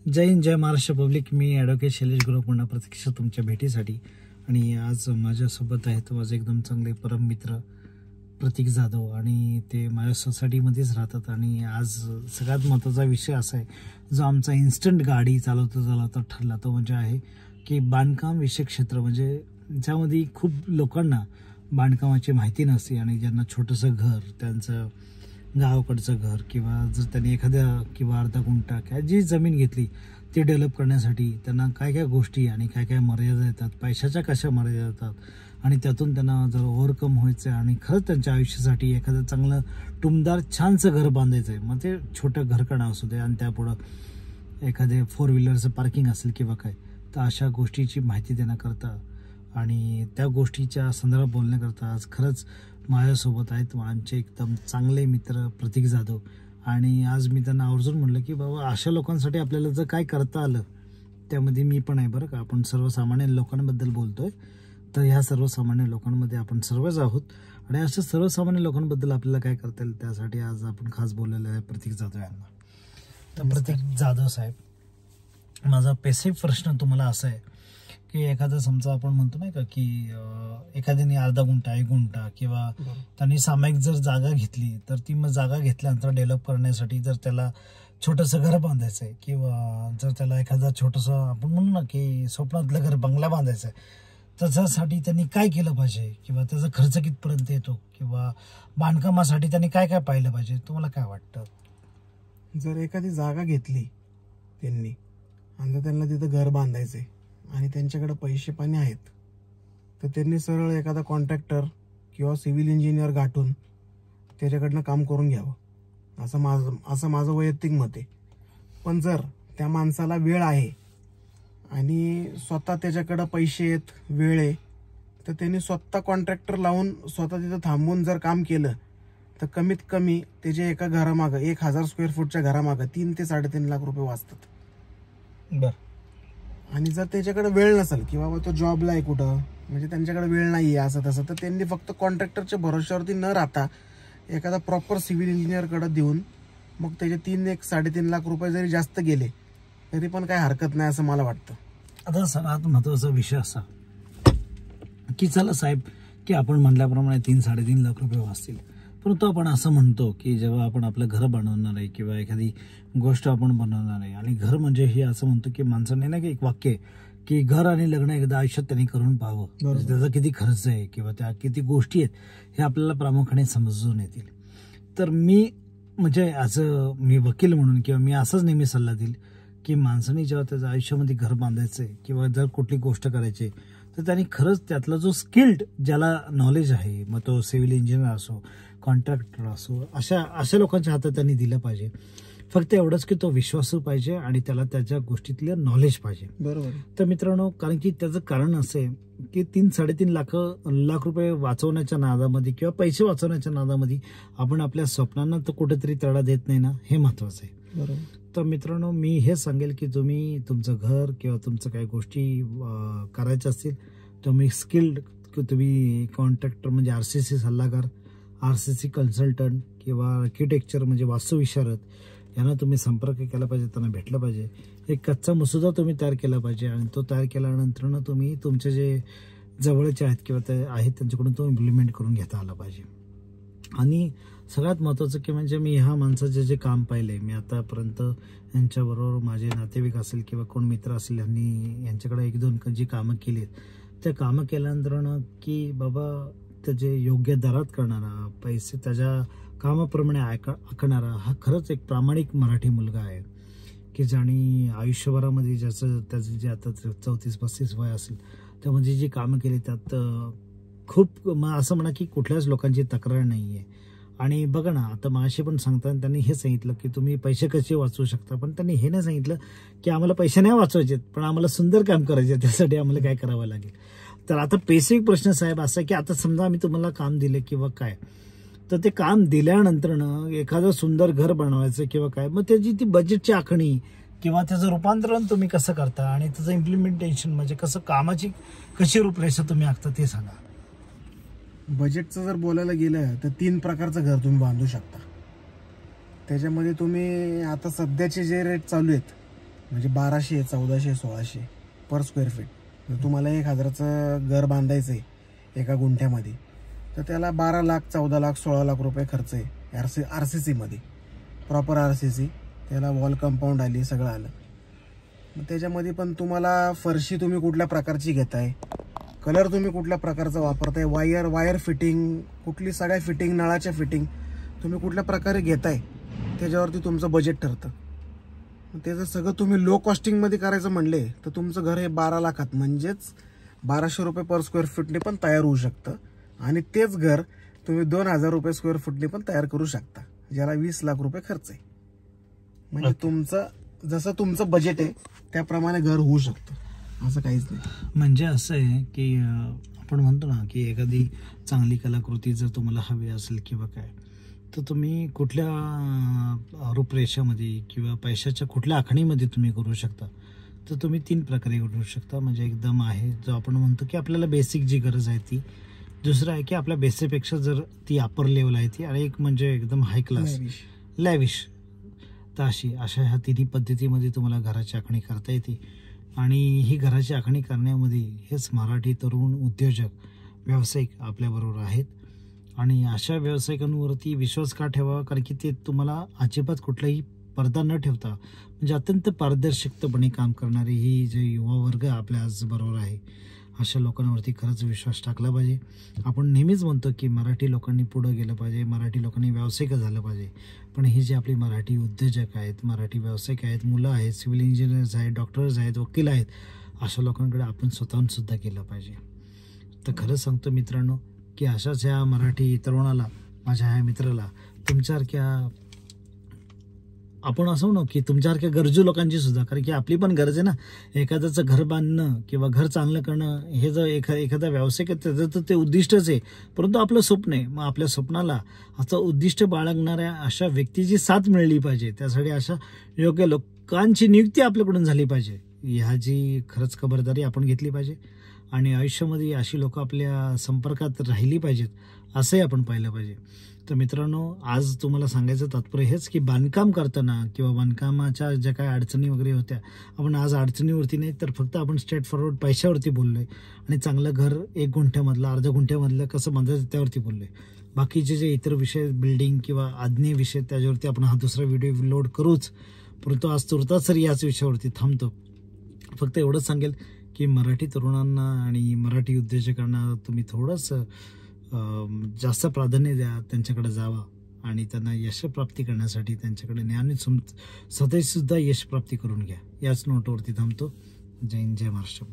जय हिंद, जय Maharashtra public. मी advocate Shailesh Gurav पुन्हा प्रत्यक्ष तुमच्या भेटीसाठी. आणि आज माझ्यासोबत आहेत माझे एकदम चांगले परम मित्र प्रतीक जाधव, आणि ते माझ्या सोसायटीमध्येच राहतात. आणि आज सगळ्यात महत्त्वाचा विषय असा आहे जो आमचा इन्स्टंट गाडी चालवता ठरला, तो म्हणजे आहे की बांधकाम विषयक क्षेत्र, म्हणजे ज्यामध्ये खूप लोकांना बांधकामाची माहिती नसते आणि ज्यांना छोटंसं घर, त्यांचं गावाकडचं घर, किंवा जर त्यांनी एखाद्या किंवा अर्धा गुंठा किंवा जी जमीन घेतली ती डेव्हलप करण्यासाठी त्यांना काय काय गोष्टी आणि काय काय मर्यादा येतात, पैशाच्या कशा मर्यादा येतात, आणि त्यातून त्यांना जर ओव्हरकम व्हायचं आहे आणि खरंच त्यांच्या आयुष्यासाठी एखादं चांगलं टुमदार छानसं घर बांधायचं आहे, मग ते छोटं घरकणा असू दे आणि त्यापुढं एखादे 4 व्हीलरचं पार्किंग असेल किंवा काय, तर अशा गोष्टीची माहिती देण्याकरता आणि त्या गोष्टीच्या संदर्भात बोलण्याकरता आज खरंच माझ्यासोबत आहेत आमचे एकदम चांगले मित्र प्रतीक जाधव. आणि आज मी त्यांना आवर्जून म्हटलं की बाबा, अशा लोकांसाठी आपल्याला जर काय करता आलं, त्यामध्ये मी पण आहे बरं का. आपण सर्वसामान्य लोकांबद्दल बोलतोय, तर ह्या सर्वसामान्य लोकांमध्ये आपण सर्वच आहोत, आणि अशा सर्वसामान्य लोकांबद्दल आपल्याला काय करता येईल त्यासाठी आज आपण खास बोललेलं आहे प्रतीक जाधव यांना. तर प्रतीक जाधव साहेब, माझा बेसिक प्रश्न तुम्हाला असा आहे की एखादा समजा आपण म्हणतो नाही का की एखाद्याने अर्धा गुंठा, 1 गुंठा किंवा त्यांनी सामायिक जर जागा घेतली, तर ती मग जागा घेतल्यानंतर डेव्हलप करण्यासाठी जर त्याला छोटंसं घर बांधायचं आहे, किंवा जर त्याला एखादा छोटंसं आपण म्हणू ना की स्वप्नातलं घर, बंगला बांधायचं आहे, त्याच्यासाठी त्यांनी काय केलं पाहिजे, किंवा त्याचा खर्च कितपर्यंत येतो, किंवा बांधकामासाठी त्यांनी काय काय पाहिलं पाहिजे, तुम्हाला काय वाटतं? जर एखादी जागा घेतली त्यांनी आणि त्यांना तिथं घर बांधायचंय आणि त्यांच्याकडे पैसे पाणी आहेत, तर त्यांनी सरळ एखादा कॉन्ट्रॅक्टर किंवा सिव्हिल इंजिनियर गाठून त्याच्याकडनं काम करून घ्यावं, असं माझं वैयक्तिक मत आहे. पण जर त्या माणसाला वेळ आहे आणि स्वतः त्याच्याकडं पैसे आहेत, वेळ आहे, तर त्यांनी स्वतः कॉन्ट्रॅक्टर लावून स्वतः तिथं थांबून जर काम केलं, तर कमीत कमी त्याच्या एका घरामागं 1000 स्क्वेअर फूटच्या घरामागं 3 ते 3.5 लाख रुपये वाचतात. बरं. आणि जर त्याच्याकडे वेळ नसेल की बाबा तो जॉबला आहे कुठं, म्हणजे त्यांच्याकडे वेळ नाही आहे असं तसं, तर त्यांनी फक्त कॉन्ट्रॅक्टरच्या भरोश्यावरती न राहता एखादा प्रॉपर सिव्हिल इंजिनियरकडे देऊन मग त्याचे 3-3.5 लाख रुपये जरी जास्त गेले तरी पण काय हरकत नाही असं मला वाटतं. आता सर्वात महत्त्वाचा विषय असा की चला साहेब, की आपण म्हटल्याप्रमाणे 3-3.5 लाख रुपये वाचतील, परंतु आपण असं म्हणतो की जेव्हा आपण आपलं घर बनवणार आहे किंवा एखादी गोष्ट आपण बनवणार आहे, आणि घर म्हणजे हे असं म्हणतो की माणसाने ना की एक वाक्य आहे की घर आणि लग्न एकदा आयुष्यात त्यांनी करून पाहावं, त्याचा किती खर्च आहे किंवा त्या किती गोष्टी आहेत हे आपल्याला प्रामुख्याने समजून येतील. तर मी म्हणजे मी वकील म्हणून किंवा मी असंच नेहमी सल्ला देईल की माणसाने जेव्हा त्याच्या आयुष्यामध्ये घर बांधायचं आहे किंवा जर कुठली गोष्ट करायची तर त्यांनी खरंच त्यातला जो स्किल्ड, ज्याला नॉलेज आहे, मग तो सिव्हिल इंजिनियर असो, कॉन्ट्रॅक्टर असो, अशा लोकांच्या हातात त्यांनी दिलं पाहिजे. फक्त एवढंच की तो विश्वासू पाहिजे आणि त्याला त्याच्या गोष्टीतलं नॉलेज पाहिजे. बरोबर. तर मित्रांनो, कारण की त्याचं कारण असं आहे की 3-3.5 लाख रुपये वाचवण्याच्या नादामध्ये किंवा पैसे वाचवण्याच्या नादामध्ये आपण आपल्या स्वप्नांना तर कुठेतरी तडा देत नाही ना, हे महत्वाचं आहे. बरोबर. तर मित्रांनो, मी हे सांगेल की तुम्ही तुमचं घर किंवा तुमचं काही गोष्टी करायच्या असतील, तुम्ही स्किल्ड, तुम्ही कॉन्ट्रॅक्टर म्हणजे RCC सल्लागार, RCC कन्सल्टंट किंवा आर्किटेक्चर म्हणजे वास्तुविशारद यांना तुम्ही संपर्क केला पाहिजे, त्यांना भेटलं पाहिजे. एक कच्चा मसुदा तुम्ही तयार केला पाहिजे, आणि तो तयार केल्यानंतर तुम्ही तुमचे जे जवळचे आहेत किंवा ते आहेत त्यांच्याकडून तो इम्प्लिमेंट करून घेता आला पाहिजे. आणि सगळ्यात महत्त्वाचं की म्हणजे मी ह्या माणसाचे जे काम पाहिले, मी आतापर्यंत यांच्याबरोबर माझे नातेवाईक असेल किंवा कोण मित्र असेल, यांच्याकडे 1-2 जी कामं केली आहेत, त्या कामं केल्यानंतर की बाबा त्याचे योग्य दरात करणारा, पैसे त्याच्या कामाप्रमाणे आखणारा हा खरंच एक प्रामाणिक मराठी मुलगा आहे की ज्याने आयुष्यभरामध्ये त्याचं जे आता 34-35 वय असेल त्यामध्ये जी कामं केली त्यात खूप असं म्हणा की कुठल्याच लोकांची तक्रार नाही आहे. आणि बघा ना, आता माझ्याशी पण सांगताना त्यांनी हे सांगितलं की तुम्ही पैसे कसे वाचवू शकता, पण त्यांनी हे नाही सांगितलं की आम्हाला पैसे नाही वाचवायचे, पण आम्हाला सुंदर काम करायचे, त्यासाठी आम्हाला काय करावं लागेल. तर आता बेसिक प्रश्न साहेब असा की आता समजा आम्ही तुम्हाला काम दिले किंवा काय, तर ते काम दिल्यानंतर एखादं सुंदर घर बनवायचं किंवा काय, मग त्याची ती बजेटची आखणी किंवा त्याचं रूपांतरण तुम्ही कसं करता आणि त्याचं इम्प्लिमेंटेशन म्हणजे कसं, कामाची कशी रूपरेषा तुम्ही आखता ते सांगा. बजेटचं जर बोलायला गेलं तर 3 प्रकारचं घर तुम्ही बांधू शकता. त्याच्यामध्ये तुम्ही आता सध्याचे जे रेट चालू आहेत म्हणजे 1200, 1400, 1600 पर स्क्वेअर फीट. जर तुम्हाला 1000चं घर बांधायचं आहे एका गुंठ्यामध्ये, तर त्याला 12 लाख, 14 लाख, 16 लाख रुपये खर्च आहे RCC मध्ये, प्रॉपर RCC. त्याला वॉल कंपाऊंड आली, सगळं आलं. मग त्याच्यामध्ये पण तुम्हाला फरशी तुम्ही कुठल्या प्रकारची घेताय, कलर तुम्ही कुठल्या प्रकारचा वापरताय, वायर फिटिंग कुठली, सगळ्या फिटिंग, नळाच्या फिटिंग तुम्ही कुठल्या प्रकारे घेताय, त्याच्यावरती तुमचं बजेट ठरतं. त्याचं सगळं तुम्ही लो कॉस्टिंगमध्ये करायचं म्हणले तर तुमचं घर हे 12 लाखात, म्हणजेच 1200 रुपये पर स्क्वेअर फूटने पण तयार होऊ शकतं. आणि तेच घर तुम्ही 2000 रुपये स्क्वेअर फूटने पण तयार करू शकता, ज्याला 20 लाख रुपये खर्च आहे. म्हणजे तुमचं जसं तुमचं बजेट आहे त्याप्रमाणे घर होऊ शकतं, असं काहीच नाही. म्हणजे असं आहे की आपण म्हणतो ना की एखादी चांगली कलाकृती जर तुम्हाला हवी असेल किंवा काय, तर तुम्ही कुठल्या रूपरेषामध्ये किंवा पैशाच्या कुठल्या आखणीमध्ये तुम्ही करू शकता, तर तुम्ही 3 प्रकारे करू शकता. म्हणजे एकदम आहे जो आपण म्हणतो की आपल्याला बेसिक जी गरज आहे ती, दुसरं आहे की आपल्या बेसिकपेक्षा जर ती अपर लेवल आहे ती, आणि एक म्हणजे एकदम हाय क्लास लॅविश. तर अशा ह्या 3 पद्धतीमध्ये तुम्हाला घराची आखणी करता येते. आणि ही घराची आखणी करण्यामध्ये हेच मराठी तरुण उद्योजक व्यावसायिक आपल्याबरोबर आहेत. आणि अशा व्यावसायिकांवरती विश्वास का ठेवावा, कारण की ते तुम्हाला अजिबात कुठलाही पडदा न ठेवता म्हणजे अत्यंत पारदर्शकपणे काम करणारे ही जे युवा वर्ग आपल्या आज बरोबर आहे, अशा लोकांवरती खरंच विश्वास टाकला पाहिजे. आपण नेहमीच म्हणतो की मराठी लोकांनी पुढं गेलं पाहिजे, मराठी लोकांनी व्यावसायिक झालं पाहिजे. पण ही जी आपली मराठी उद्योजक आहेत, मराठी व्यावसायिक आहेत, मुलं आहेत, सिव्हिल इंजिनियर्स आहेत, डॉक्टर्स आहेत, वकील आहेत, अशा लोकांकडे आपण स्वतःहून सुद्धा केलं पाहिजे. तर खरंच सांगतो मित्रांनो की अशाच ह्या मराठी तरुणाला, माझ्या ह्या मित्राला, तुमच्यासारख्या, आपण असं म्हणू की तुमच्यासारख्या गरजू लोकांची सुद्धा, कारण की आपली पण गरज आहे ना, एखाद्याचं घर बांधणं किंवा घर चांगलं करणं हे जर एखादा व्यावसायिक आहे त्याचं तर ते उद्दिष्टच आहे, परंतु आपलं स्वप्न आहे. मग आपल्या स्वप्नाला असं उद्दिष्ट बाळगणाऱ्या अशा व्यक्तीची साथ मिळली पाहिजे, त्यासाठी अशा योग्य लोकांची नियुक्ती आपल्याकडून झाली पाहिजे. ह्याची खरंच खबरदारी आपण घेतली पाहिजे. आणि आयुष्यामध्ये अशी लोक आपल्या संपर्कात राहिली पाहिजेत, असंही आपण पाहिलं पाहिजे. तर मित्रांनो, आज तुम्हाला सांगायचं तात्पर्य हेच की बांधकाम करताना किंवा बांधकामाच्या ज्या काही अडचणी वगैरे होत्या, आपण आज अडचणीवरती नाही तर फक्त आपण स्ट्रेट फॉरवर्ड पैशावरती बोललोय. आणि चांगलं घर 1 गुंठ्यामधलं, अर्ध्या गुंठ्यामधलं कसं बांधायचं त्यावरती बोललोय. बाकीचे जे इतर विषय, बिल्डिंग किंवा आज्ञे विषय, त्याच्यावरती आपण हा दुसरा व्हिडिओ लोड करूच, परंतु आज तुर्तास सर याच विषयावरती थांबतो. फक्त एवढंच सांगेल की मराठी तरुणांना आणि मराठी उद्योजकांना तुम्ही थोडंसं जास्त प्राधान्य द्या, त्यांच्याकडे जावा आणि त्यांना यशप्राप्ती करण्यासाठी त्यांच्याकडे न्या आणि स्वतःसुद्धा यशप्राप्ती करून घ्या. याच नोटवरती थांबतो. जय हिंद, जय महाराष्ट्र.